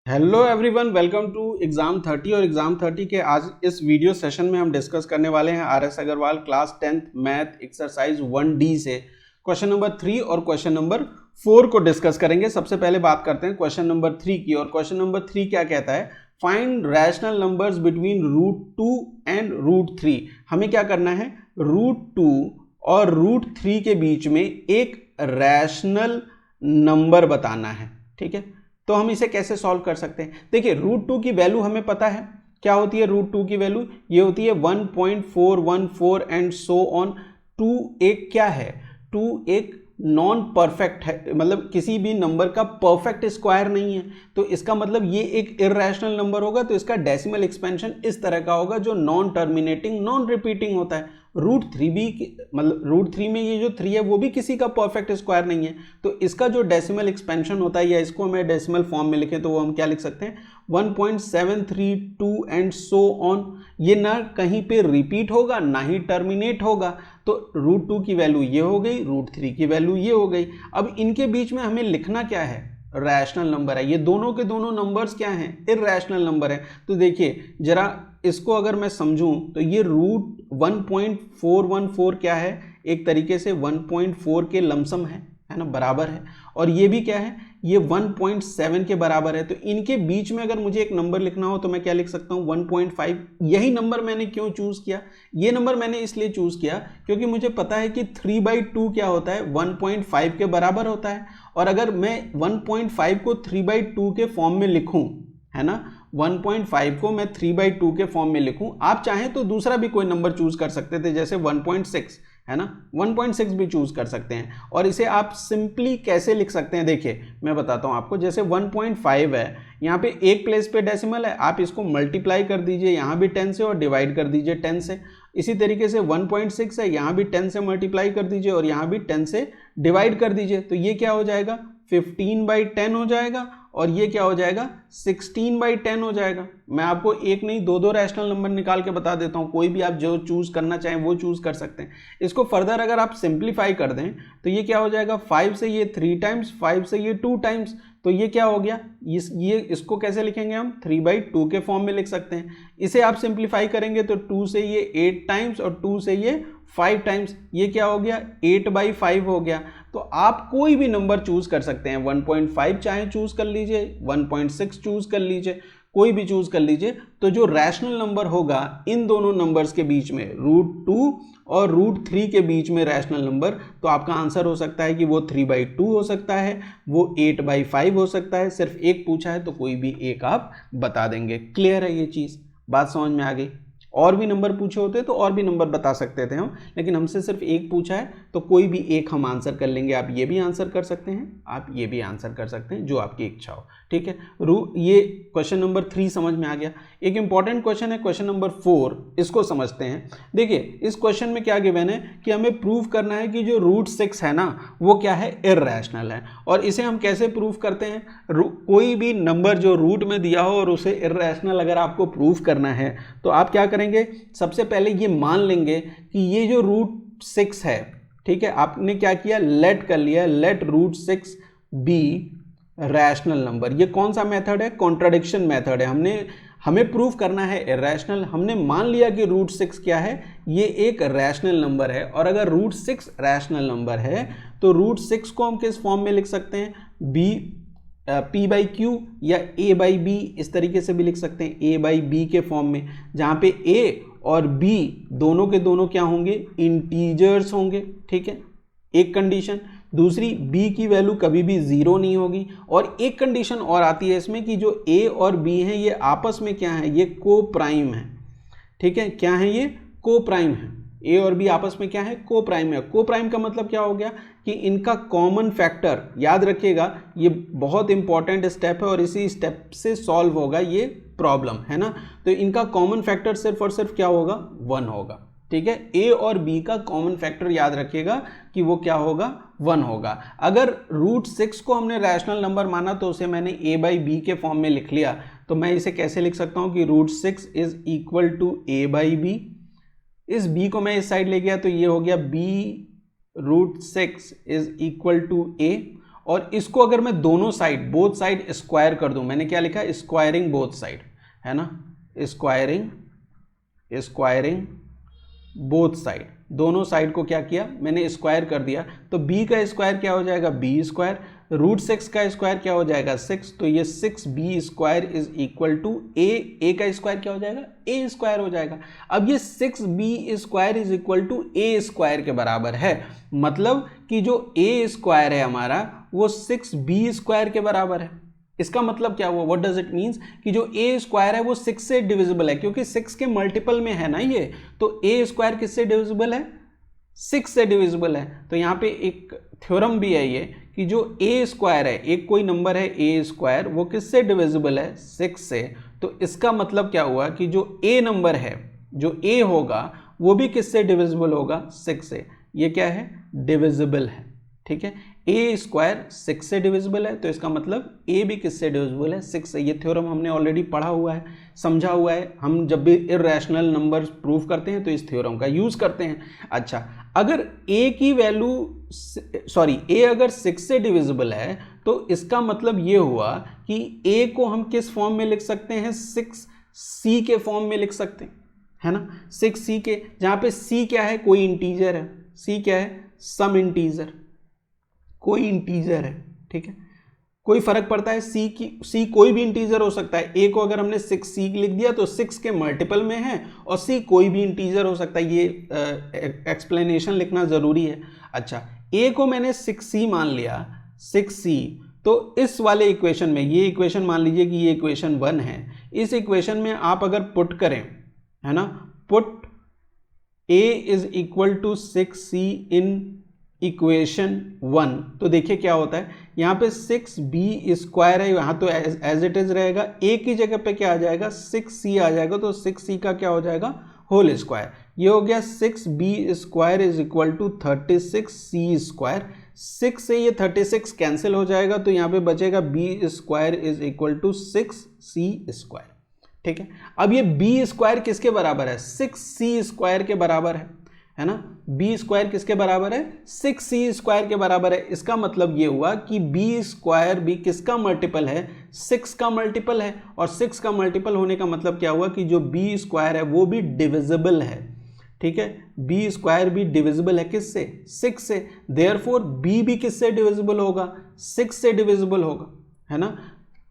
Hello everyone, welcome to exam 30 और exam 30 के आज इस वीडियो सेशन में हम डिस्कस करने वाले हैं R S. Agarwal class 10th math exercise 1D से क्वेश्चन नंबर 3 और क्वेश्चन नंबर 4 को डिस्कस करेंगे। सबसे पहले बात करते हैं क्वेश्चन नंबर 3 की। और क्वेश्चन नंबर 3 क्या कहता है? Find rational numbers between √2 and √3। हमें क्या करना है? √2 और √3 के बीच में एक रैशनल नंबर बताना है। ठीक है, तो हम इसे कैसे सॉल्व कर सकते हैं? देखिए, √2 की वैल्यू हमें पता है क्या होती है। √2 की वैल्यू ये होती है 1.414 एंड सो ऑन। 2 एक क्या है? 2 एक नॉन परफेक्ट है, मतलब किसी भी नंबर का परफेक्ट स्क्वायर नहीं है, तो इसका मतलब ये एक इर्रेशनल नंबर होगा। तो इसका डेसिमल एक्सपेंशन इस तरह का होगा जो नॉन टर्मिनेटिंग नॉन रिपीटिंग होता है। √3 भी मतलब √3 में ये जो 3 है वो भी किसी का परफेक्ट स्क्वायर नहीं है, तो इसका जो डेसिमल एक्सपेंशन होता है या इसको हमें डेसिमल फॉर्म में लिखें तो वो हम क्या लिख सकते हैं? 1.732 एंड सो ऑन। ये ना कहीं पे रिपीट होगा ना ही टर्मिनेट होगा। तो √2 की वैल्यू ये हो गई, √3 की वैल्यू ये हो गई। अब इनके बीच में हमें लिखना क्या है? रैशनल नंबर है। ये दोनों के दोनों नंबर्स क्या हैं? इर्रेशनल नंबर है। तो देखिए जरा इसको अगर मैं समझूं तो ये √1.414 क्या है? एक तरीके से 1.4 के लमसम है ना, बराबर है। और ये भी क्या है? ये 1.7 के बराबर है। तो इनके बीच में अगर मुझे एक नंबर लिखना हो तो मैं क्या लिख सकता हूँ? 1.5। यही नंबर मैंने क्यों चूज किया? ये नंबर मैंने इसलिए चूज किया क्योंकि मुझे पता है कि 3/2 क्या होता है? 1.5 के बराबर होता है। और अगर मैं 1.5 को 3/2 के फॉर्म में लिखूं, है ना, 1.5 को मैं 3/2 के फॉर्म में लिखूं, आप चाहें तो दूसरा भी कोई नंबर चूज कर सकते थे, जैसे 1.6, है ना, 1.6 भी चूज कर सकते हैं। और इसे आप सिंपली कैसे लिख सकते हैं? देखिए मैं बताता हूं आपको। जैसे 1.5 है, यहाँ पे एक प्लेस पे डेसिमल है, आप इसको मल्टीप्लाई कर दीजिए यहाँ भी 10 से और डिवाइड कर दीजिए 10 से। इसी तरीके से 1.6 है, यहाँ भी 10 से मल्टीप्लाई कर दीजिए और यहाँ भी 10 से डिवाइड कर दीजिए। तो ये क्या हो जाएगा? 15/10 हो जाएगा। और ये क्या हो जाएगा? 16/10 हो जाएगा। मैं आपको एक नहीं दो रैशनल नंबर निकाल के बता देता हूँ, कोई भी आप जो चूज करना चाहें वो चूज कर सकते हैं। इसको फर्दर अगर आप सिंप्लीफाई कर दें तो ये क्या हो जाएगा? 5 से ये 3 टाइम्स, 5 से ये 2 टाइम्स। तो ये क्या हो गया? इसको कैसे लिखेंगे हम? 3/2 के फॉर्म में लिख सकते हैं। इसे आप सिंप्लीफाई करेंगे तो 2 से ये 8 टाइम्स और 2 से ये 5 टाइम्स। ये क्या हो गया? 8/5 हो गया। तो आप कोई भी नंबर चूज कर सकते हैं। 1.5 चाहे चूज कर लीजिए, 1.6 चूज कर लीजिए, कोई भी चूज कर लीजिए। तो जो रैशनल नंबर होगा इन दोनों नंबर्स के बीच में, √2 और √3 के बीच में रैशनल नंबर, तो आपका आंसर हो सकता है कि वो 3/2 हो सकता है, वो 8/5 हो सकता है। सिर्फ एक पूछा है तो कोई भी एक आप बता देंगे। क्लियर है ये चीज? बात समझ में आ गई? और भी नंबर पूछे होते तो और भी नंबर बता सकते थे हम, लेकिन हमसे सिर्फ एक पूछा है तो कोई भी एक हम आंसर कर लेंगे। आप ये भी आंसर कर सकते हैं, आप ये भी आंसर कर सकते हैं, जो आपकी इच्छा हो। ठीक है, ये क्वेश्चन नंबर 3 समझ में आ गया। एक इंपॉर्टेंट क्वेश्चन है क्वेश्चन नंबर 4, इसको समझते हैं। देखिए इस क्वेश्चन में क्या गिवन है कि हमें प्रूव करना है कि जो √6 है ना वो क्या है? इर्रेशनल है। और इसे हम कैसे प्रूव करते हैं? कोई भी नंबर जो रूट में दिया हो और उसे इर्रेशनल अगर आपको प्रूव करना है तो आप क्या करेंगे? सबसे पहले ये मान लेंगे कि ये जो √6 है, ठीक है, आपने क्या किया? लेट कर लिया, लेट √6 बी रैशनल नंबर। ये कौन सा मेथड है? कॉन्ट्राडिक्शन मेथड है। हमें प्रूफ करना है इर्रेशनल। हमने मान लिया कि √6 क्या है? ये एक रैशनल नंबर है। और अगर √6 रैशनल नंबर है तो √6 को हम किस फॉर्म में लिख सकते हैं? P/Q या A/B, इस तरीके से भी लिख सकते हैं, A/B के फॉर्म में, जहां पे A और B दोनों के दोनों क्या होंगे? इंटीजर्स होंगे। ठीक है, एक कंडीशन। दूसरी, B की वैल्यू कभी भी 0 नहीं होगी। और एक कंडीशन और आती है इसमें कि जो A और B हैं ये आपस में क्या है? ये को प्राइम है। ठीक है, क्या है ये? को प्राइम है। ए और बी आपस में क्या है? को प्राइम है। को प्राइम का मतलब क्या हो गया कि इनका कॉमन फैक्टर, याद रखिएगा ये बहुत इंपॉर्टेंट स्टेप है और इसी स्टेप से सॉल्व होगा ये प्रॉब्लम, है ना। तो इनका कॉमन फैक्टर सिर्फ और सिर्फ क्या होगा? 1 होगा। ठीक है, ए और बी का कॉमन फैक्टर याद रखिएगा कि वो क्या होगा? 1 होगा। अगर √6 को हमने रैशनल नंबर माना तो उसे मैंने A/B के फॉर्म में लिख लिया। तो मैं इसे कैसे लिख सकता हूं कि √6 इज इक्वल टू A/B। इस b को मैं इस साइड ले गया तो ये हो गया B √6 is equal to A। और इसको अगर मैं दोनों साइड बोथ साइड स्क्वायर कर दूं, मैंने क्या लिखा है, स्क्वायरिंग बोथ साइड, है ना, स्क्वायरिंग बोथ साइड, दोनों साइड को क्या किया मैंने स्क्वायर कर दिया, तो b का स्क्वायर क्या हो जाएगा b स्क्वायर, रूट 6 का स्क्वायर क्या हो जाएगा 6, तो ये 6b square is equal to a का स्क्वायर क्या हो जाएगा a स्क्वायर हो जाएगा। अब ये 6b square is equal to a square के बराबर है, मतलब कि जो a स्क्वायर है हमारा वो 6b स्क्वायर के बराबर है। इसका मतलब क्या हुआ, व्हाट डज इट मीन्स, कि जो a स्क्वायर है वो 6 से डिविजिबल है, क्योंकि 6 के मल्टीपल में है ना ये, तो a स्क्वायर किससे डिविजिबल है 6 से डिविजिबल है। तो यहाँ पे एक थ्योरम भी है ये कि जो a स्क्वायर है, एक कोई नंबर है a स्क्वायर, वो किससे डिविजिबल है 6 से। तो इसका मतलब क्या हुआ कि जो a नंबर है, जो a होगा वो भी किससे डिविजिबल होगा 6 से। ये क्या है, डिविजिबल है, ठीक है। a स्क्वायर 6 से डिविजिबल है, तो इसका मतलब a भी किससे डिविजिबल है 6 से। ये थ्योरम हमने ऑलरेडी पढ़ा हुआ है, समझा हुआ है, हम जब भी इर्रेशनल नंबर्स प्रूव करते हैं तो इस थ्योरम का यूज करते हैं। अच्छा, अगर a की वैल्यू a अगर 6 से डिविजिबल है तो इसका मतलब ये हुआ कि a को हम किस फॉर्म में लिख सकते हैं, 6c के फॉर्म में लिख सकते हैं, है ना, 6c के, जहाँ पे c क्या है, कोई इंटीजर है, c क्या है, सम इंटीजर, कोई इंटीजर है, ठीक है, कोई फर्क पड़ता है c कोई भी इंटीजर हो सकता है। a को अगर हमने 6c लिख दिया तो 6 के मल्टीपल में है, और c कोई भी इंटीजर हो सकता है, ये एक्सप्लेनेशन लिखना जरूरी है। अच्छा, a को मैंने 6c मान लिया, 6c, तो इस वाले इक्वेशन में, ये इक्वेशन मान लीजिए कि ये इक्वेशन 1 है, इस इक्वेशन में आप अगर पुट करें, है ना, put a is equal to 6c in equation 1, तो देखिए क्या होता है, यहाँ पे 6b स्क्वायर है, यहाँ तो एज इट इज रहेगा, a की जगह पे क्या आ जाएगा 6c आ जाएगा, तो 6c का क्या हो जाएगा होल स्क्वायर। ये हो गया 6b square is equal to 36c square, 6 से ये 36 कैंसिल हो जाएगा, तो यहाँ पे बचेगा b square is equal to 6c square, ठीक है। अब ये b स्क्वायर किसके बराबर है, 6c स्क्वायर के बराबर है ना, b स्क्वायर किसके बराबर है 6c स्क्वायर के बराबर है। इसका मतलब ये हुआ कि b स्क्वायर भी किसका मल्टीपल है, 6 का मल्टीपल है, और 6 का मल्टीपल होने का मतलब क्या हुआ कि जो b स्क्वायर है वो भी डिविजिबल है, ठीक है, b स्क्वायर भी डिविजिबल है किससे, 6 से, देयरफॉर b भी किससे डिविजिबल होगा, 6 से डिविजिबल होगा, है ना,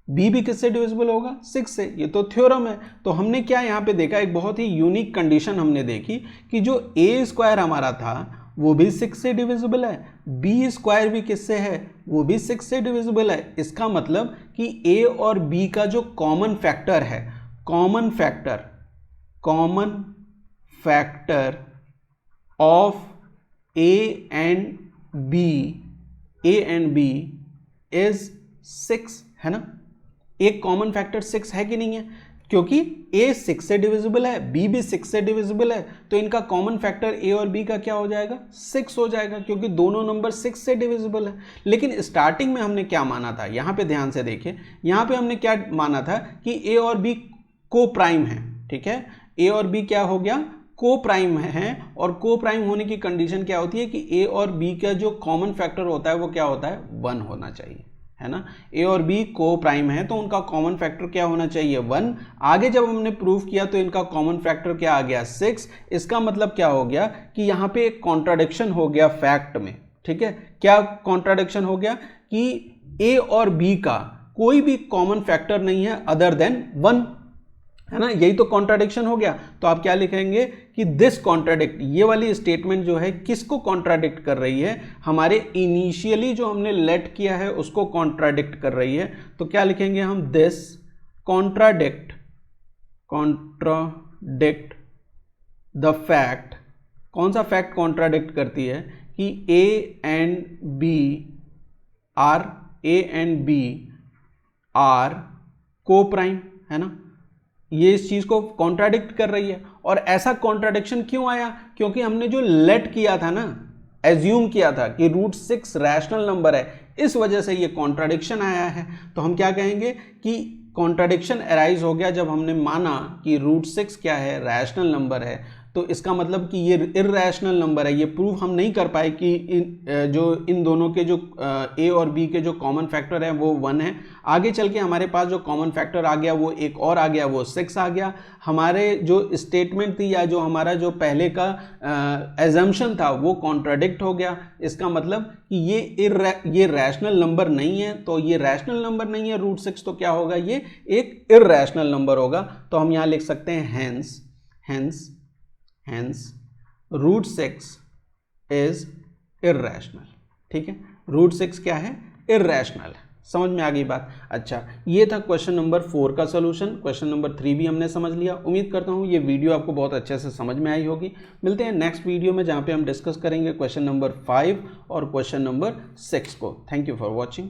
b भी किससे डिविजिबल होगा 6 से। ये तो थ्योरम है। तो हमने क्या यहाँ पे देखा, एक बहुत ही यूनिक कंडीशन हमने देखी कि जो a स्क्वायर हमारा था वो भी 6 से डिविजिबल है, b स्क्वायर भी किससे है, वो भी 6 से डिविजिबल है। इसका मतलब कि a और b का जो कॉमन फैक्टर है, common factor of a and b is 6, है ना, एक कॉमन फैक्टर 6 है कि नहीं है, क्योंकि a 6 से डिविजिबल है, b भी 6 से डिविजिबल है, तो इनका कॉमन फैक्टर a और b का क्या हो जाएगा 6 हो जाएगा, क्योंकि दोनों नंबर 6 से डिविजिबल है। लेकिन स्टार्टिंग में हमने क्या माना था, यहाँ पे ध्यान से देखिए, यहाँ पे हमने क्या माना था कि a और b को प्राइम है, ठीक है, a और b क्या हो गया को प्राइम है, और को प्राइम होने की कंडीशन क्या होती है कि a और b का जो कॉमन फैक्टर होता है वो क्या होता है 1 होना चाहिए, है ना, a और b को प्राइम है तो उनका कॉमन फैक्टर क्या होना चाहिए 1। आगे जब हमने प्रूफ किया तो इनका कॉमन फैक्टर क्या आ गया 6। इसका मतलब क्या हो गया कि यहाँ पे एक कॉन्ट्राडिक्शन हो गया फैक्ट में, ठीक है, क्या कॉन्ट्राडिक्शन हो गया कि a और b का कोई भी कॉमन फैक्टर नहीं है अदर देन 1, है ना, यही तो कॉन्ट्राडिक्शन हो गया। तो आप क्या लिखेंगे कि दिस कॉन्ट्राडिक्ट, ये वाली स्टेटमेंट जो है किसको कॉन्ट्राडिक्ट कर रही है, हमारे इनिशियली जो हमने लेट किया है उसको कॉन्ट्राडिक्ट कर रही है। तो क्या लिखेंगे हम, दिस कॉन्ट्राडिक्ट द फैक्ट, कौन सा फैक्ट कॉन्ट्राडिक्ट करती है कि a एंड b आर को प्राइम, है ना, ये इस चीज को कॉन्ट्राडिक्ट कर रही है। और ऐसा कॉन्ट्राडिक्शन क्यों आया, क्योंकि हमने जो लेट किया था ना, एज्यूम किया था कि रूट 6 रैशनल नंबर है, इस वजह से ये कॉन्ट्राडिक्शन आया है। तो हम क्या कहेंगे कि कॉन्ट्राडिक्शन अराइज हो गया जब हमने माना कि रूट 6 क्या है, रैशनल नंबर है, तो इसका मतलब कि ये इर्रेशनल नंबर है। ये प्रूव हम नहीं कर पाए कि इन दोनों के जो ए और बी के जो कॉमन फैक्टर है वो 1 है। आगे चल के हमारे पास जो कॉमन फैक्टर आ गया वो एक और आ गया, वो 6 आ गया। हमारे जो स्टेटमेंट थी या जो हमारा जो पहले का एजम्पशन था वो कॉन्ट्राडिक्ट हो गया। इसका मतलब कि ये रैशनल नंबर नहीं है, तो ये रैशनल नंबर नहीं है √6, तो क्या होगा, ये एक इर्रेशनल नंबर होगा। तो हम यहाँ लिख सकते हैं hence √6 इज इर्रेशनल। ठीक है, √6 क्या है, इर्रेशनल है। समझ में आ गई बात। अच्छा, ये था क्वेश्चन नंबर 4 का सॉल्यूशन। क्वेश्चन नंबर 3 भी हमने समझ लिया। उम्मीद करता हूँ ये वीडियो आपको बहुत अच्छे से समझ में आई होगी। मिलते हैं नेक्स्ट वीडियो में, जहाँ पे हम डिस्कस करेंगे क्वेश्चन नंबर 5 और क्वेश्चन नंबर 6 को। Thank you for watching.